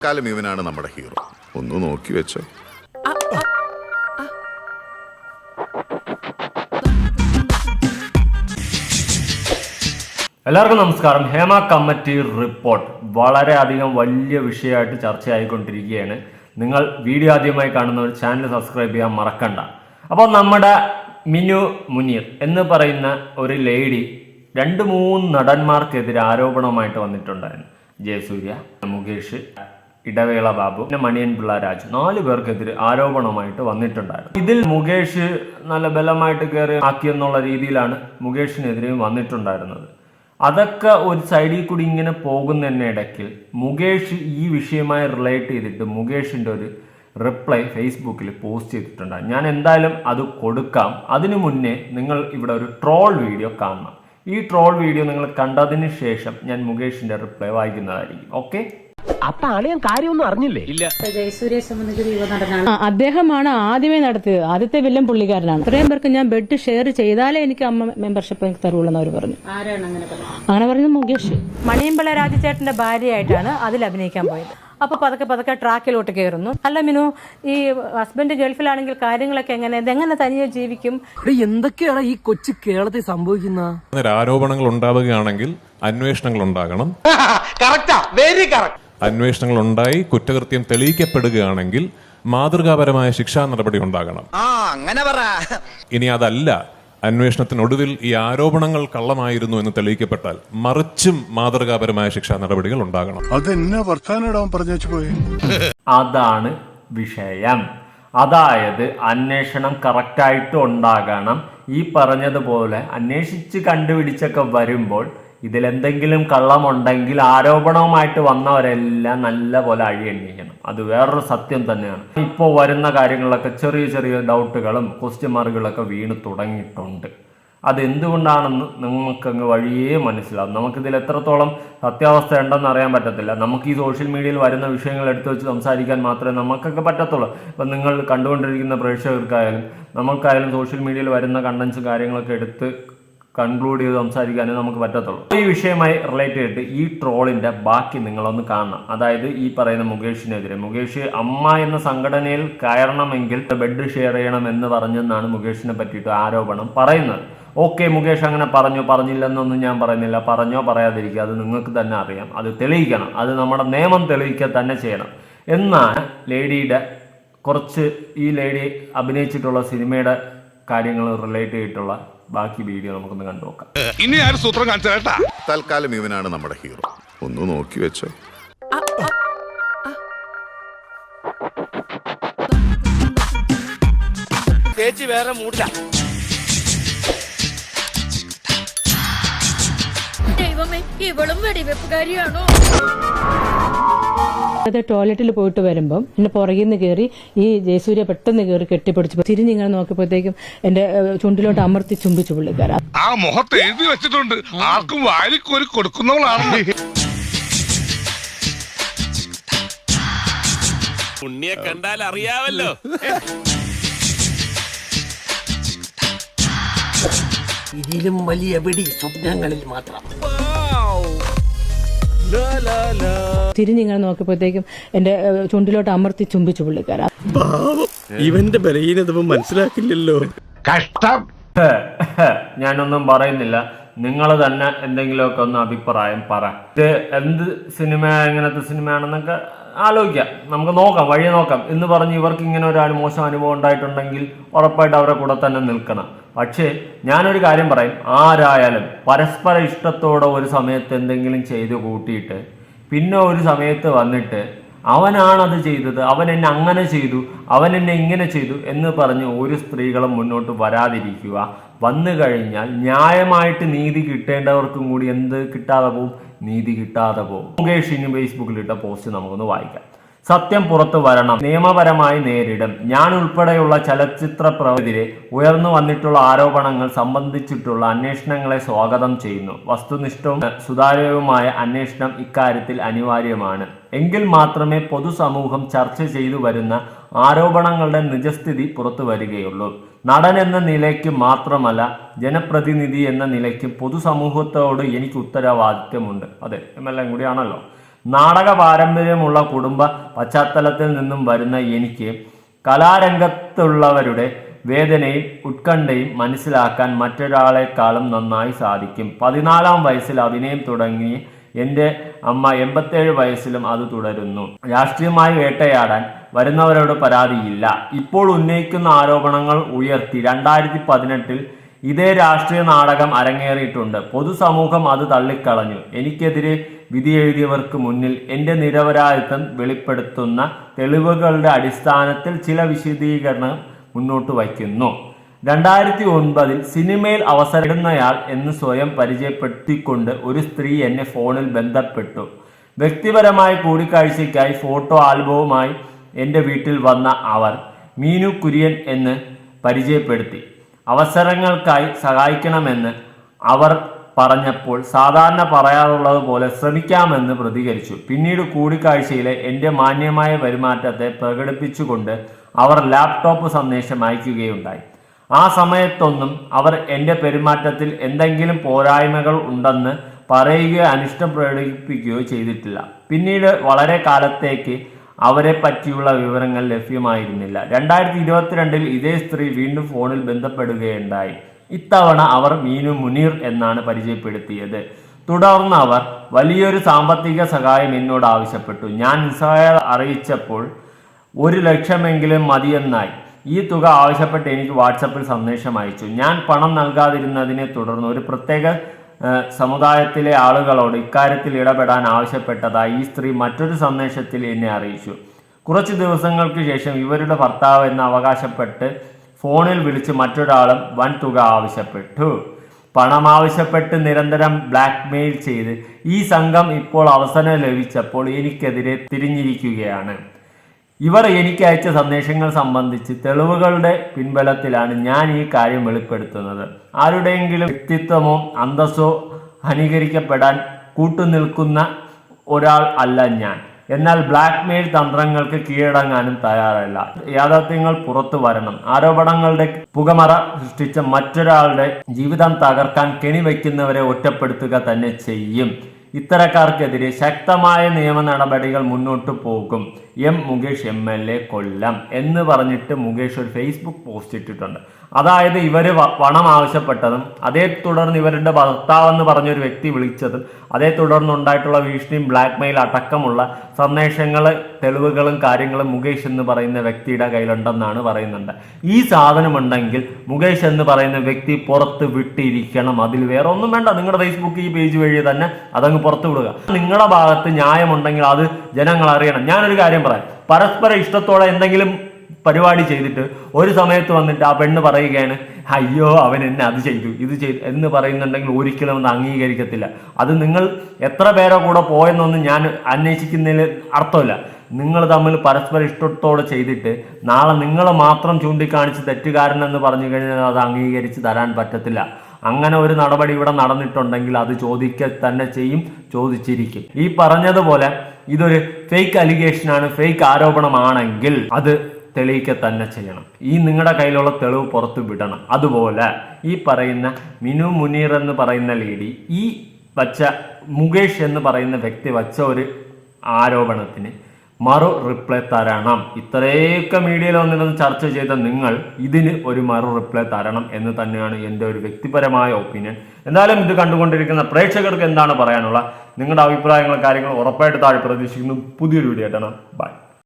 കാലം ഇവനാണ് നമ്മുടെ ഹീറോ. ഒന്ന് നോക്കി വെച്ചോ. എല്ലാവർക്കും നമസ്കാരം. ഹേമ കമ്മിറ്റി റിപ്പോർട്ട് വളരെയധികം വലിയ വിഷയമായിട്ട് ചർച്ചയായിക്കൊണ്ടിരിക്കുകയാണ്. നിങ്ങൾ വീഡിയോ ആദ്യമായി കാണുന്നവർ ചാനൽ സബ്സ്ക്രൈബ് ചെയ്യാൻ മറക്കണ്ട. അപ്പോൾ നമ്മുടെ മിനു മുനീർ എന്ന് പറയുന്ന ഒരു ലേഡി 2-3 നടന്മാർക്കെതിരെ ആരോപണവുമായിട്ട് വന്നിട്ടുണ്ടായിരുന്നു. ജയസൂര്യ, മുകേഷ്, ഇടവേള ബാബു, പിന്നെ മണിയൻ പിള്ള രാജു, 4 പേർക്കെതിരെ ആരോപണവുമായിട്ട് വന്നിട്ടുണ്ടായിരുന്നു. ഇതിൽ മുകേഷ് നല്ല ബലമായിട്ട് കയറി ആക്കിയെന്നുള്ള രീതിയിലാണ് മുകേഷിനെതിരെയും വന്നിട്ടുണ്ടായിരുന്നത്. അതൊക്കെ ഒരു സൈഡിൽ കൂടി ഇങ്ങനെ പോകുന്നതിന് ഇടയ്ക്ക് മുകേഷ് ഈ വിഷയമായി റിലേറ്റ് ചെയ്തിട്ട് മുകേഷിൻ്റെ ഒരു റിപ്ലൈ ഫേസ്ബുക്കിൽ പോസ്റ്റ് ചെയ്തിട്ടുണ്ട്. ഞാൻ എന്തായാലും അത് കൊടുക്കാം. അതിനു മുന്നേ നിങ്ങൾ ഇവിടെ ഒരു ട്രോൾ വീഡിയോ കാണണം. ഈ ട്രോൾ വീഡിയോ നിങ്ങൾ കണ്ടതിന് ശേഷം ഞാൻ മുകേഷിന്റെ റിപ്ലൈ വായിക്കുന്നതായിരിക്കും. ഓക്കെ? അപ്പൊ ആളിയാൻ കാര്യമൊന്നും അറിഞ്ഞില്ലേ? ഇല്ല. ജയസൂര്യ സംബന്ധിച്ചൊരു യുവ നടനാണ്. അദ്ദേഹമാണ് ആദ്യമേ നടത്തിയത്. ആദ്യത്തെ വില്ലൻ പുള്ളിക്കാരനാണ്. ഇത്രയും പേർക്ക് ഞാൻ ബെഡ് ഷെയർ ചെയ്താലേ എനിക്ക് അമ്മ മെമ്പർഷിപ്പ് എനിക്ക് തരുള്ളൂ എന്ന് അവർ പറഞ്ഞു. ആരാണ് അങ്ങനെ പറഞ്ഞത്? അങ്ങനെ പറഞ്ഞത് മുകേഷ്. മണിയമ്പിള്ള രാജുചേട്ടന്റെ ഭാര്യയായിട്ടാണ് അതിൽ അഭിനയിക്കാൻ പോയത്. അപ്പൊ പതുക്കെ ട്രാക്കിലോട്ട് കയറുന്നു. അല്ല മിനു, ഈ ഹസ്ബൻഡ് ഗൾഫിലാണെങ്കിൽ കാര്യങ്ങളൊക്കെ എങ്ങനെ തനിയെ ജീവിക്കും? എന്തൊക്കെയാണ് ഈ കൊച്ചു കേരളത്തിൽ സംഭവിക്കുന്ന? ആരോപണങ്ങൾ ഉണ്ടാവുകയാണെങ്കിൽ അന്വേഷണങ്ങൾ ഉണ്ടാകണം. അന്വേഷണങ്ങൾ ഉണ്ടായി കുറ്റകൃത്യം തെളിയിക്കപ്പെടുകയാണെങ്കിൽ മാതൃകാപരമായ ശിക്ഷാ നടപടി ഉണ്ടാകണം. ഇനി അതല്ല, അന്വേഷണത്തിനൊടുവിൽ ഈ ആരോപണങ്ങൾ കള്ളമായിരുന്നു എന്ന് തെളിയിക്കപ്പെട്ടാൽ മറിച്ചും മാതൃകാപരമായ ശിക്ഷാ നടപടികൾ ഉണ്ടാകണം. അതാണ് വിഷയം. അതായത് അന്വേഷണം കറക്റ്റായിട്ട് ഉണ്ടാകണം. ഈ പറഞ്ഞതുപോലെ അന്വേഷിച്ച് കണ്ടുപിടിച്ചൊക്കെ വരുമ്പോൾ ഇതിലെന്തെങ്കിലും കള്ളമുണ്ടെങ്കിൽ ആരോപണവുമായിട്ട് വന്നവരെല്ലാം നല്ല പോലെ അഴിയണിക്കണം. അത് വേറൊരു സത്യം തന്നെയാണ്. ഇപ്പോൾ വരുന്ന കാര്യങ്ങളിലൊക്കെ ചെറിയ ഡൗട്ടുകളും ക്വസ്റ്റ്യൻ മാർക്കുകളൊക്കെ വീണ് തുടങ്ങിയിട്ടുണ്ട്. അതെന്തുകൊണ്ടാണെന്ന് നമുക്കങ്ങ് വഴിയേ മനസ്സിലാവും. നമുക്കിതിൽ എത്രത്തോളം സത്യാവസ്ഥ ഉണ്ടെന്ന് അറിയാൻ പറ്റത്തില്ല. നമുക്ക് ഈ സോഷ്യൽ മീഡിയയിൽ വരുന്ന വിഷയങ്ങൾ എടുത്തു വെച്ച് സംസാരിക്കാൻ മാത്രമേ നമുക്കൊക്കെ പറ്റത്തുള്ളൂ. ഇപ്പം നിങ്ങൾ കണ്ടുകൊണ്ടിരിക്കുന്ന പ്രേക്ഷകർക്കായാലും നമുക്കായാലും സോഷ്യൽ മീഡിയയിൽ വരുന്ന കണ്ടൻസ് കാര്യങ്ങളൊക്കെ എടുത്ത് കൺക്ലൂഡ് ചെയ്ത് സംസാരിക്കാനേ നമുക്ക് പറ്റത്തുള്ളൂ. ഈ വിഷയമായി റിലേറ്റ് ചെയ്തിട്ട് ഈ ട്രോളിന്റെ ബാക്കി നിങ്ങളൊന്ന് കാണണം. അതായത് ഈ പറയുന്ന മുകേഷിനെതിരെ, മുകേഷ് അമ്മ എന്ന സംഘടനയിൽ കയറണമെങ്കിൽ ബെഡ് ഷെയർ ചെയ്യണം എന്ന് പറഞ്ഞെന്നാണ് മുകേഷിനെ പറ്റിയിട്ട് ആരോപണം പറയുന്നത്. ഓക്കെ, മുകേഷ് അങ്ങനെ പറഞ്ഞില്ലെന്നൊന്നും ഞാൻ പറയുന്നില്ല. പറഞ്ഞോ പറയാതിരിക്കുക, അത് നിങ്ങൾക്ക് തന്നെ അറിയാം. അത് തെളിയിക്കണം. അത് നമ്മുടെ നിയമം തെളിയിക്കുക തന്നെ ചെയ്യണം. എന്നാൽ ലേഡിയുടെ കുറച്ച് ഈ ലേഡി അഭിനയിച്ചിട്ടുള്ള സിനിമയുടെ കാര്യങ്ങൾ റിലേറ്റ് ചെയ്തിട്ടുള്ള ബാക്കി വീഡിയോ നമുക്കൊന്ന് കണ്ടു നോക്കാം. ഇനി ആരും സൂത്രം കാണിച്ചാ. തൽക്കാലം ഇവനാണ് നമ്മുടെ ഹീറോ. ഒന്ന് നോക്കി വെച്ചോ. ചേച്ചി വേറെ മൂടില്ല. ദൈവമേ, ഇവളും വെടിവെപ്പുകാരിയാണോ? ടോയ്ലറ്റിൽ പോയിട്ട് വരുമ്പം എന്നെ പുറകിൽ നിന്ന് കയറി ഈ ജയസൂര്യ പെട്ടെന്ന് കയറി കെട്ടിപ്പിടിച്ച് തിരിഞ്ഞിങ്ങനെ നോക്കിയപ്പോഴത്തേക്കും എന്റെ ചുണ്ടിലോട്ട് അമർത്തി ചുംബിച്ചു പുള്ളിക്കാരൻ. ആ മുഖത്ത് എഴുതി വെച്ചിട്ടുണ്ട്, ആർക്കും വാരിക്കോരി കൊടുക്കുന്നവളാണ്. ഉണ്ണിയെ കണ്ടാൽ അറിയാവല്ലോ. ഇതിലും വലിയ വെടി സ്വപ്നങ്ങളിൽ മാത്രം. തിരിഞ്ഞിങ്ങനെ നോക്കിയപ്പോഴത്തേക്കും എന്റെ ചുണ്ടിലോട്ട് അമർത്തി ചുംബിച്ചു പുള്ളിക്കാരൻ. ഇവന്റെ ബലഹീനത മനസ്സിലാക്കില്ലല്ലോ. കഷ്ടം. ഞാനൊന്നും പറയുന്നില്ല. നിങ്ങൾ തന്നെ എന്തെങ്കിലുമൊക്കെ ഒന്ന് അഭിപ്രായം പറ. ഇത് എന്ത് സിനിമ, എങ്ങനത്തെ സിനിമയാണെന്നൊക്കെ ആലോചിക്കാം. നമുക്ക് നോക്കാം, വഴി നോക്കാം എന്ന് പറഞ്ഞ് ഇവർക്ക് ഇങ്ങനെ ഒരു മോശം അനുഭവം ഉണ്ടായിട്ടുണ്ടെങ്കിൽ ഉറപ്പായിട്ട് അവരെ കൂടെ തന്നെ നിൽക്കണം. പക്ഷേ ഞാനൊരു കാര്യം പറയും, ആരായാലും പരസ്പര ഇഷ്ടത്തോടെ ഒരു സമയത്ത് എന്തെങ്കിലും ചെയ്ത് കൂട്ടിയിട്ട് പിന്നെ ഒരു സമയത്ത് വന്നിട്ട് അവനാണത് ചെയ്തത്, അവൻ എന്നെ അങ്ങനെ ചെയ്തു, അവൻ എന്നെ ഇങ്ങനെ ചെയ്തു എന്ന് പറഞ്ഞ് ഒരു സ്ത്രീകളും മുന്നോട്ട് വരാതിരിക്കുക. വന്നു കഴിഞ്ഞാൽ ന്യായമായിട്ട് നീതി കിട്ടേണ്ടവർക്കും കൂടി എന്ത് കിട്ടാതെ പോവും? നീതി കിട്ടാതെ പോകും. മുകേഷ് ഇനി ഫേസ്ബുക്കിലിട്ട പോസ്റ്റ് നമുക്കൊന്ന് വായിക്കാം. സത്യം പുറത്തു വരണം, നിയമപരമായി നേരിടും. ഞാൻ ഉൾപ്പെടെയുള്ള ചലച്ചിത്ര പ്രവർത്തകരെ ഉയർന്നു വന്നിട്ടുള്ള ആരോപണങ്ങൾ സംബന്ധിച്ചിട്ടുള്ള അന്വേഷണങ്ങളെ സ്വാഗതം ചെയ്യുന്നു. വസ്തുനിഷ്ഠവും സുതാര്യവുമായ അന്വേഷണം ഇക്കാര്യത്തിൽ അനിവാര്യമാണ്. എങ്കിൽ മാത്രമേ പൊതുസമൂഹം ചർച്ച ചെയ്തു വരുന്ന ആരോപണങ്ങളുടെ നിജസ്ഥിതി പുറത്തു വരികയുള്ളൂ. നടൻ എന്ന നിലയ്ക്ക് മാത്രമല്ല, ജനപ്രതിനിധി എന്ന നിലയ്ക്ക് പൊതുസമൂഹത്തോട് എനിക്ക് ഉത്തരവാദിത്വമുണ്ട്. അതെ, എല്ലാം കൂടിയാണല്ലോ. നാടക പാരമ്പര്യമുള്ള കുടുംബ പശ്ചാത്തലത്തിൽ നിന്നും വരുന്ന എനിക്ക് കലാരംഗത്തുള്ളവരുടെ വേദനയും ഉത്കണ്ഠയും മനസ്സിലാക്കാൻ മറ്റൊരാളെക്കാളും നന്നായി സാധിക്കും. 14-ാം വയസ്സിൽ അഭിനയം തുടങ്ങി എൻ്റെ അമ്മ 87 വയസ്സിലും അത് തുടരുന്നു. രാഷ്ട്രീയമായി വേട്ടയാടാൻ വരുന്നവരോട് പരാതിയില്ല. ഇപ്പോൾ ഉന്നയിക്കുന്ന ആരോപണങ്ങൾ ഉയർത്തി 2018-ൽ ഇതേ രാഷ്ട്രീയ നാടകം അരങ്ങേറിയിട്ടുണ്ട്. പൊതുസമൂഹം അത് തള്ളിക്കളഞ്ഞു. എനിക്കെതിരെ വിധിയെഴുതിയവർക്ക് മുന്നിൽ എൻ്റെ നിരപരാധിത്വം വെളിപ്പെടുത്തുന്ന തെളിവുകളുടെ അടിസ്ഥാനത്തിൽ ചില വിശദീകരണം മുന്നോട്ട് വയ്ക്കുന്നു. 2009-ൽ സിനിമയിൽ അവസരമിടുന്നയാൾ എന്ന് സ്വയം പരിചയപ്പെടുത്തിക്കൊണ്ട് ഒരു സ്ത്രീ എന്നെ ഫോണിൽ ബന്ധപ്പെട്ടു. വ്യക്തിപരമായ കൂടിക്കാഴ്ചയ്ക്കായി ഫോട്ടോ ആൽബവുമായി എൻ്റെ വീട്ടിൽ വന്ന അവർ മീനു കുര്യൻ എന്ന് പരിചയപ്പെടുത്തി. അവസരങ്ങൾക്കായി സഹായിക്കണമെന്ന് അവർ പറഞ്ഞപ്പോൾ സാധാരണ പറയാറുള്ളത് പോലെ ശ്രമിക്കാമെന്ന് പ്രതികരിച്ചു. പിന്നീട് കൂടിക്കാഴ്ചയിലെ എൻ്റെ മാന്യമായ പെരുമാറ്റത്തെ പ്രകടിപ്പിച്ചുകൊണ്ട് അവർ ലാപ്ടോപ്പ് സന്ദേശം അയക്കുകയുണ്ടായി. ആ സമയത്തൊന്നും അവർ എൻ്റെ പെരുമാറ്റത്തിൽ എന്തെങ്കിലും പോരായ്മകൾ ഉണ്ടെന്ന് പറയുകയോ അനിഷ്ടം പ്രകടിപ്പിക്കുകയോ ചെയ്തിട്ടില്ല. പിന്നീട് വളരെ കാലത്തേക്ക് അവരെ പറ്റിയുള്ള വിവരങ്ങൾ ലഭ്യമായിരുന്നില്ല. 2022-ൽ ഇതേ സ്ത്രീ വീണ്ടും ഫോണിൽ ബന്ധപ്പെടുകയുണ്ടായി. ഇത്തവണ അവർ മീനു മുനീർ എന്നാണ് പരിചയപ്പെടുത്തിയത്. തുടർന്ന് അവർ വലിയൊരു സാമ്പത്തിക സഹായം എന്നോട് ആവശ്യപ്പെട്ടു. ഞാൻ നിസ്സഹായത അറിയിച്ചപ്പോൾ 1 ലക്ഷമെങ്കിലും മതിയെന്നായി. ഈ തുക ആവശ്യപ്പെട്ട് എനിക്ക് വാട്സപ്പിൽ സന്ദേശം അയച്ചു. ഞാൻ പണം നൽകാതിരുന്നതിനെ തുടർന്ന് ഒരു പ്രത്യേക സമുദായത്തിലെ ആളുകളോട് ഇക്കാര്യത്തിൽ ഇടപെടാൻ ആവശ്യപ്പെട്ടതായി ഈ സ്ത്രീ മറ്റൊരു സന്ദേശത്തിൽ എന്നെ അറിയിച്ചു. കുറച്ച് ദിവസങ്ങൾക്ക് ശേഷം ഇവരുടെ ഭർത്താവ് എന്ന് അവകാശപ്പെട്ട് ഫോണിൽ വിളിച്ച് മറ്റൊരാളും വൻ തുക ആവശ്യപ്പെട്ടു. പണം ആവശ്യപ്പെട്ട് നിരന്തരം ബ്ലാക്ക് മെയിൽ ചെയ്ത് ഈ സംഘം ഇപ്പോൾ അവസരം ലഭിച്ചപ്പോൾ എനിക്കെതിരെ തിരിഞ്ഞിരിക്കുകയാണ്. ഇവർ എനിക്ക് അയച്ച സന്ദേശങ്ങൾ സംബന്ധിച്ച് തെളിവുകളുടെ പിൻബലത്തിലാണ് ഞാൻ ഈ കാര്യം വെളിപ്പെടുത്തുന്നത്. ആരുടെയെങ്കിലും വ്യക്തിത്വമോ അന്തസ്സോ ഹനീകരിക്കപ്പെടാൻ കൂട്ടുനിൽക്കുന്ന ഒരാൾ അല്ല ഞാൻ. എന്നാൽ ബ്ലാക്ക് മെയിൽ തന്ത്രങ്ങൾക്ക് കീഴടങ്ങാനും തയ്യാറല്ല. യാഥാർത്ഥ്യങ്ങൾ പുറത്തു വരണം. ആരോപണങ്ങളുടെ പുകമറ സൃഷ്ടിച്ച മറ്റൊരാളുടെ ജീവിതം തകർക്കാൻ കെണിവെക്കുന്നവരെ ഒറ്റപ്പെടുത്തുക തന്നെ ചെയ്യും. ഇത്തരക്കാർക്കെതിരെ ശക്തമായ നിയമ നടപടികൾ മുന്നോട്ട് പോകും. എം മുകേഷ് MLA കൊല്ലം എന്ന് പറഞ്ഞിട്ട് മുകേഷ് ഒരു ഫേസ്ബുക്ക് പോസ്റ്റ് ഇട്ടിട്ടുണ്ട്. അതായത് ഇവര് പണം ആവശ്യപ്പെട്ടതും അതേ തുടർന്ന് ഇവരുടെ ഭർത്താവെന്ന് പറഞ്ഞൊരു വ്യക്തി വിളിച്ചതും അതേ തുടർന്ന് ഉണ്ടായിട്ടുള്ള ഭീഷണിയും ബ്ലാക്ക് മെയിൽ അടക്കമുള്ള സന്ദേശങ്ങൾ തെളിവുകളും കാര്യങ്ങളും മുകേഷ് എന്ന് പറയുന്ന വ്യക്തിയുടെ കയ്യിലുണ്ടെന്നാണ് പറയുന്നുണ്ട്. ഈ സാധനമുണ്ടെങ്കിൽ മുകേഷ് എന്ന് പറയുന്ന വ്യക്തി പുറത്ത് വിട്ടിരിക്കണം. അതിൽ വേറെ ഒന്നും വേണ്ട. നിങ്ങളുടെ ഫേസ്ബുക്ക് ഈ പേജ് വഴി തന്നെ അതങ്ങ് പുറത്തു വിടുക. നിങ്ങളുടെ ഭാഗത്ത് ന്യായമുണ്ടെങ്കിൽ അത് ജനങ്ങൾ അറിയണം. ഞാനൊരു കാര്യം പറയാം. പരസ്പര ഇഷ്ടത്തോടെ എന്തെങ്കിലും പരിപാടി ചെയ്തിട്ട് ഒരു സമയത്ത് വന്നിട്ട് ആ പെണ്ണ് പറയുകയാണ്, അയ്യോ അവൻ എന്നെ അത് ചെയ്തു ഇത് ചെയ്തു എന്ന് പറയുന്നുണ്ടെങ്കിൽ ഒരിക്കലും അത് അംഗീകരിക്കത്തില്ല. അത് നിങ്ങൾ എത്ര പേരെ കൂടെ പോയെന്നൊന്നും ഞാൻ അന്വേഷിക്കുന്നതിൽ അർത്ഥമില്ല. നിങ്ങൾ തമ്മിൽ പരസ്പര ഇഷ്ടത്തോടെ ചെയ്തിട്ട് നാളെ നിങ്ങൾ മാത്രം ചൂണ്ടിക്കാണിച്ച് തെറ്റുകാരനെന്ന് പറഞ്ഞു കഴിഞ്ഞാൽ അത് അംഗീകരിച്ച് തരാൻ പറ്റത്തില്ല. അങ്ങനെ ഒരു നടപടി ഇവിടെ നടന്നിട്ടുണ്ടെങ്കിൽ അത് ചോദിക്കുക തന്നെ ചെയ്യും, ചോദിച്ചിരിക്കും. ഈ പറഞ്ഞതുപോലെ ഇതൊരു ഫേക്ക് അലിഗേഷനാണ്, ഫേക്ക് ആരോപണമാണെങ്കിൽ അത് തെളിയിക്കുക തന്നെ ചെയ്യണം. ഈ നിങ്ങളുടെ കയ്യിലുള്ള തെളിവ് പുറത്തു വിടണം. അതുപോലെ ഈ പറയുന്ന മിനു മുനീർ എന്ന് പറയുന്ന ലേഡി ഈ വച്ച മുകേഷ് എന്ന് പറയുന്ന വ്യക്തി വച്ച ഒരു ആരോപണത്തിന് മറു റിപ്ലൈ തരണം. ഇത്രയൊക്കെ മീഡിയയിൽ വന്നിരുന്ന് ചർച്ച ചെയ്ത നിങ്ങൾ ഇതിന് ഒരു മറു റിപ്ലൈ തരണം എന്ന് തന്നെയാണ് എൻ്റെ ഒരു വ്യക്തിപരമായ ഒപ്പീനിയൻ. എന്തായാലും ഇത് കണ്ടുകൊണ്ടിരിക്കുന്ന പ്രേക്ഷകർക്ക് എന്താണ് പറയാനുള്ള നിങ്ങളുടെ അഭിപ്രായങ്ങളും കാര്യങ്ങളും ഉറപ്പായിട്ട് താഴെ പ്രതീക്ഷിക്കുന്നു. പുതിയൊരു വീഡിയോ ആയിട്ടാണ്. ബൈ.